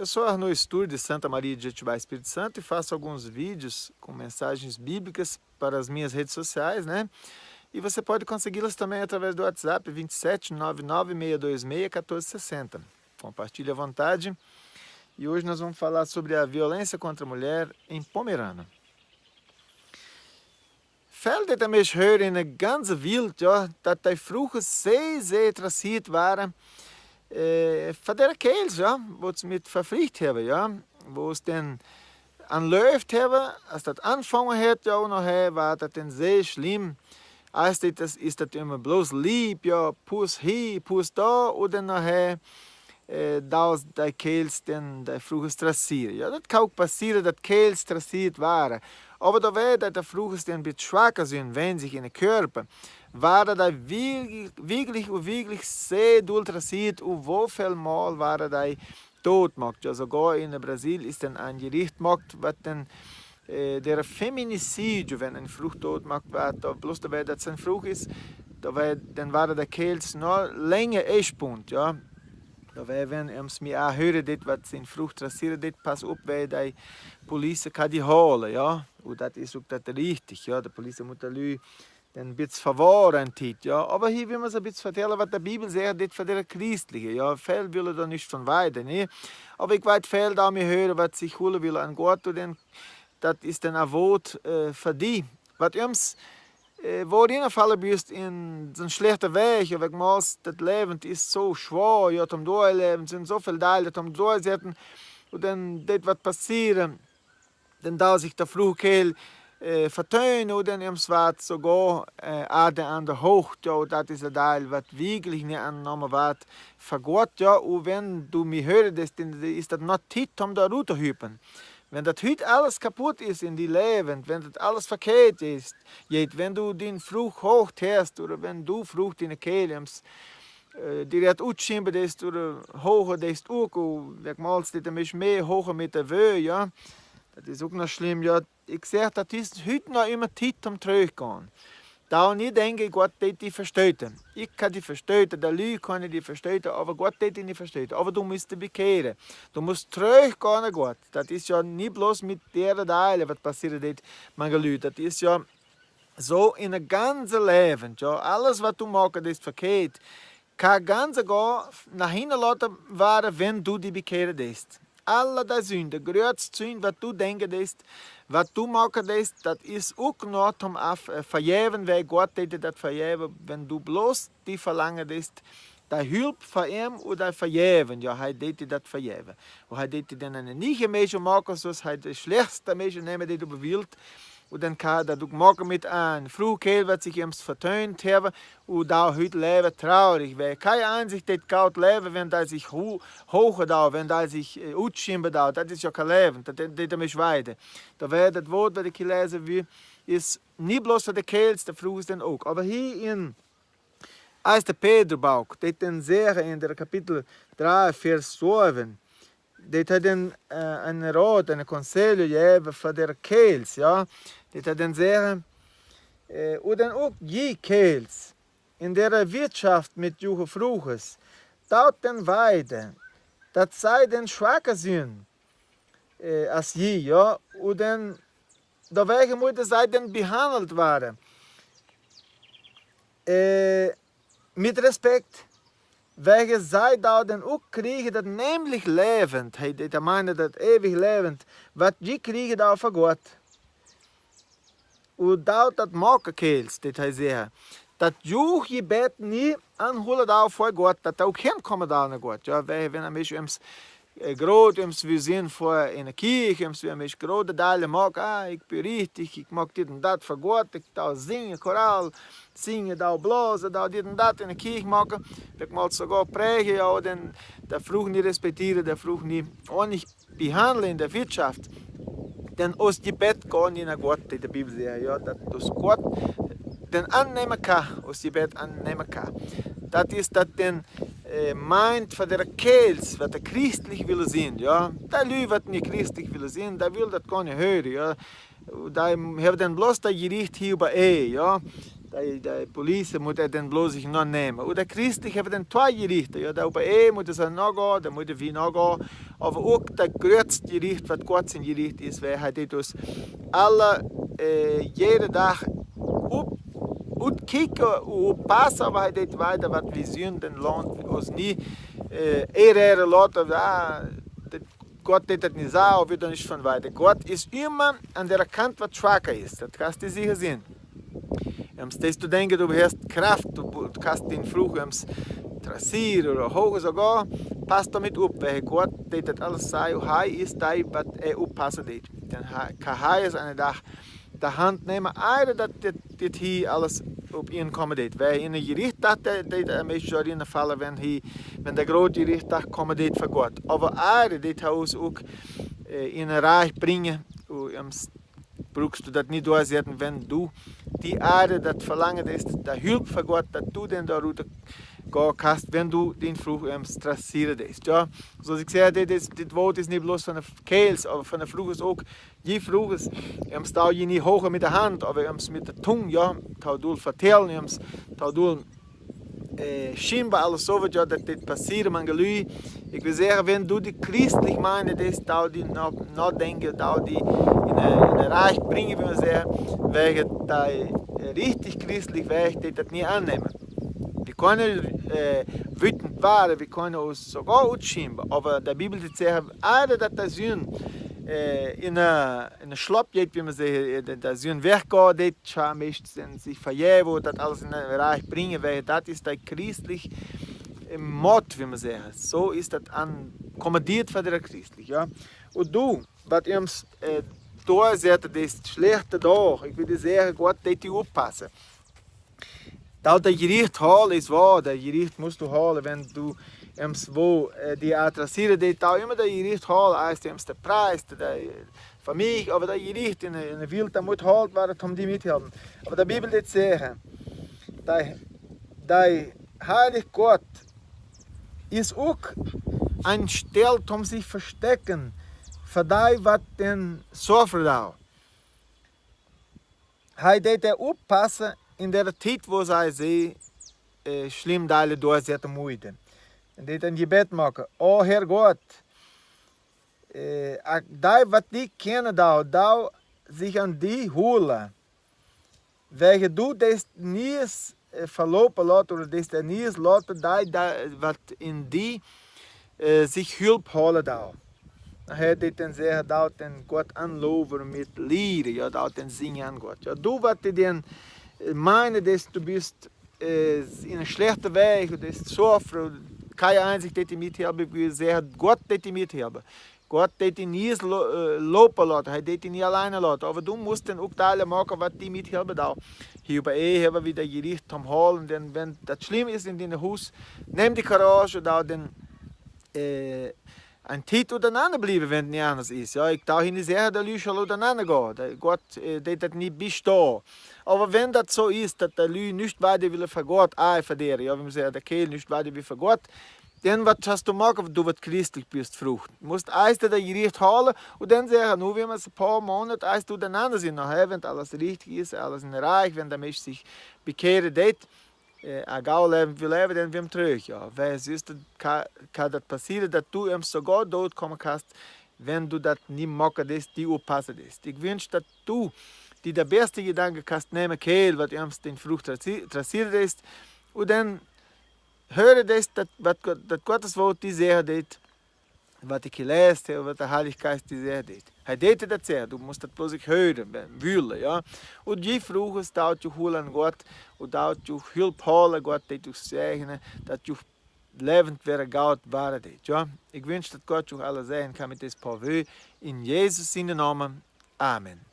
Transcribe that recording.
Eu sou Arno Stuhr de Santa Maria de Jetibá, Espírito Santo, e faço alguns vídeos com mensagens bíblicas para as minhas redes sociais, né? E você pode consegui-las também através do WhatsApp 27 99 626 1460. Compartilhe à vontade. E hoje nós vamos falar sobre a violência contra a mulher em Pomerana. Veel dit ermee horen in de ganze wereld, ja, dat die vroeger zeer interessiert waren voor de keels, ja, wat ze met verplicht hebben, ja, wo ze dan aanleeft hebben, als dat aanvangen heeft, ja, nog war dat dan zeer schlimm. Als dit is dat immer bloß lieb, ja, pus hier, pus da, oder nachher dat die keels dan die vroeger stressieren. Ja, dat kan ook passeren dat keels stressiert waren. Aber da wäre der vroeger ein bisschen schwacher sind, wenn sich in den Körper, war da wirklich sehr interessiert und wo viel Mal war da tot gemacht. Ja, sogar in Brasilien ist dann ein Gericht gemacht, was dann der Feminicid, wenn ein Frucht tot gemacht wird, da bloß da wäre das ein Frucht ist, dann war der Kels noch länger espunt, ja. Da wenn mir auch hören, was in Frucht trassiert, pass auf, weil die Polizei kann die holen, ja. Und das ist auch das richtig, ja. Die Polizei muss dann ein bisschen verwahren, ja. Aber hier will man so ein bisschen erzählen, was die Bibel sagt, das für die Christliche, ja. Viel will da nicht von weiter, ne. Aber ich weiß viel da mir hören, was sich holen will an Gott, und dann, das ist dann ein Wort für die. Was uns wo du fallen bist in so einen schlechten Weg, ja, weil das Leben ist so schwer, ja, zum Durchleben sind so viele Teile, zum Durchsetzen, und dann das was passieren, dann da sich der Fruchtkehl vertönen, und dann im Swart sogar an der Hocht, ja, und das ist ein Teil, was wirklich nicht angenommen wird, für Gott, ja, und wenn du mich hörst, dann ist das noch Zeit, um da runterzuhüpfen. Wenn das heute alles kaputt ist in die Leben, wenn das alles verkehrt ist, wenn du den Frucht hoch hast oder wenn du Frucht in der Kehle hast, direkt utschimpen ist oder hocher ist auch, und wegmalst das ein bisschen mehr hocher mit der Wöhe, ja, das ist auch noch schlimm, ja. Ich sage, das ist heute noch immer Zeit zum Zurückgehen. Da und ich denke, Gott wird die verstehen. Ich kann die verstehen, der Leute kann die verstehen, aber Gott wird die nicht verstehen. Aber du musst dich bekehren. Du musst zurückgehen an Gott. Das ist ja nicht bloß mit der Teile, was passiert ist, meine Leute. Das ist ja so in einem ganzen Leben. Ja. Alles, was du machst, ist verkehrt. Kann ganz gar nach hinten lassen werden, wenn du die bekehren bist. Alle die Sünde, größte Sünde, was du denkst, was du machst, das ist auch noch zum Vergeben, weil Gott dir das vergeben, wenn du bloß die verlangen ist, die Hilfe von ihm oder vergeben, ja, er dir das vergeben. Und er dir dann eine nicht Mensch machen, so er die schlechteste Mensch nehmen, die du bewillt. Und dann kann er das machen mit einem Fruchtkehl, was sich ihm vertönt haben, und da heute leben traurig, weil keine Einsicht das kaut leben, wenn da sich hoch da, wenn da sich utschimpen da, das ist ja kein Leben, das ist mich weiter. Da wäre das Wort, was ich lesen will, ist nicht bloß für die Kehls, der Frucht dann auch. Aber hier in 1. Pedro Bauch, das dann sehr in der Kapitel 3, Vers 7, das hat dann einen Rat, einen Conselho gegeben für die Kehls, ja. Das hat dann sehr, und dann auch die Kehls in der Wirtschaft mit jungen Fruches, dort dann weiter, dass sie dann schwacher sind als je, ja. Und dann, da wegen muss sie dann behandelt werden. Mit Respekt. Welche zij daar dan ook krijgen, dat nämlich levend, hij meint dat ewig levend, wat die krijgen daar van God. En dat maken keels, dat hij zegt, dat je bed niet aanholen daar voor God, dat ook geen komen daar naar God. Ja, wij wenn een beetje groot, we zijn voor in de kerk, we een beetje grote delen maken, ik ben richtig, ik maak dit en dat voor God, ik daar zingen, koraal, zingen, daar blazen, daar dit en dat in de kerk maken. Ik mag sogar prägen, ja, denn der Frucht nicht respektieren, der Frucht nicht ordentlich behandeln in der Wirtschaft. Denn aus dem Bett gehen die nach Gott, in der Bibel sagt, ja, dass Gott den annehmen kann, aus dem Bett annehmen kann. Das ist das den meint von der Kehls, was der christlich will sein, ja. Der Leute, was nicht christlich will sein, der will das gar nicht hören, ja. Da haben dann bloß das Gericht hier über ja. de politie moet den bloos zich nog nemen. Und der christlich hebben den twee gerichten. Ja, da über moet es nog gaan, da moet wie nog gaan. Aber auch der größte Gericht, was Gott sein Gericht ist, wäre halt dus alle, jeden Tag uitkijken, oppassen, aber halt dit weiter, was wir zien, den Land ons niet ehren laten. Gott deed das nicht so, wird nicht von weiter. Gott ist immer an der Kant, was schwacher ist. Das kannst du sicher sehen. Steeds du denken, du hast Kraft, du kannst den Fluch trassieren oder hoch sogar, pass damit auf, weil Gott deed das alles sei, Hai ist da, was aufpassen deed. Dann kann Hai es eine der Hand nehmen, dass das hier alles auf ihn kommen deed. Weil in der Gerichtstag, der meist in der Fall, wenn der große Gerichtstag kommen deed für Gott. Aber das uns auch in ein Reich bringen, brauchst du das nicht durchsetzen, wenn du die Erde, das Verlangen ist, der Hilfe von Gott, dass du den da runter gehen kannst, wenn du den Fluch trassieren lässt. Ja? So ich sehe, das Wort ist nicht bloß von der Kehls, aber von der Fluch ist auch, die Fluch ist, da je nicht hoch mit der Hand, aber mit der Zunge, ja, du vertellen, du scheinbar alles so wird, ja, dass das passiert, man gelüht. Ich will sagen, wenn du die christlich meine, das da die nachdenken, da die in ein Reich bringen, wie man sagen, wäre da richtig christlich, wäre ich das nie annehmen. Wir können wütend werden, wir können uns sogar ausschimmen, aber der Bibel sagt, alle, dass das Sünd in een Schlapp geht, wie man sagt, der Sünd weggeht, das sich verjähren, das alles in ein Reich bringen, weil das ist der christliche Mord, wie man sagt. So ist das kommandiert von der christlich. Ja? Und du, was ihr da seht, das schlechte da, ich würde sagen, Gott wird dich aufpassen. Da der Gericht holen ist wahr, der Gericht musst du holen, wenn du wo die adressieren, die da immer der Gericht holen, heißt der Preis, der für mich, aber der Gericht in der Welt, der muss holen werden, um die mithelfen. Aber der Bibel wird sagen, der heilige Gott ist auch ein Stell, um sich verstecken, für die, was den Sofort da. Er wird aufpassen in der Zeit, wo sie schlimm Teile durchsetzen müssen. Und die ein Gebet machen. Oh Herr Gott, da was die kennen, da sich an die holen, welche du das nie verlopen lässt oder das nie lässt, da was in die sich Hilfe holen da. Nachher dit den zeggen, da den Gott anloven mit Lieder, ja, da den singen an Gott. Ja, du was die den meinen, dass du bist in einem schlechten Weg, das ist so kein einzig, der dich mithelfen, wie sehr Gott dich mithelfen. Gott wird dich nie lopen lassen, er wird dich nie alleine lassen. Aber du musst dann auch Teile machen, was die mithelfen da. Hier bei haben wir wieder Gericht zum Holen, denn wenn das schlimm ist in deinem Haus, nimm die Courage da, dann ein Titel untereinander bleiben, wenn es nicht anders ist. Ja, ich darf nicht sagen, dass die Leute untereinander gehen. Gott wird das nicht bestehen. Aber wenn das so ist, dass die Leute nicht weiter will für Gott, für die, ja, wenn man sagt, der Kehl nicht weiter will für Gott, dann was hast du machen, wenn du christlich bist, Frucht. Du musst erst das Gericht holen und dann sagen, nur wenn wir es ein paar Monate erst untereinander sind, nachher, wenn alles richtig ist, alles in Reich, wenn der Mensch sich bekehrt, ein Gauleben will leben, dann wird zurück. Ja. Weil es ist, kann das passieren, dass du sogar dort kommen kannst, wenn du das nicht machen kannst, die aufpassen kannst. Ich wünsche, dass du die der beste Gedanke kannst nehmen, Kehl, was den Frucht trassiert ist, und dann höre das, was Gottes Wort die sehr det, was ich gelesen habe, was der Heilige Geist die sehr det. Er det das sehr, du musst das bloß hören, wühlen, ja. Und je früher ist da du holen Gott und da du Hilfe holen Gott, dass du segnen, dass du lebend wäre Gott war det, ja. Ich wünsche, dass Gott euch alle sehen kann mit das Paar in Jesus in den Namen. Amen.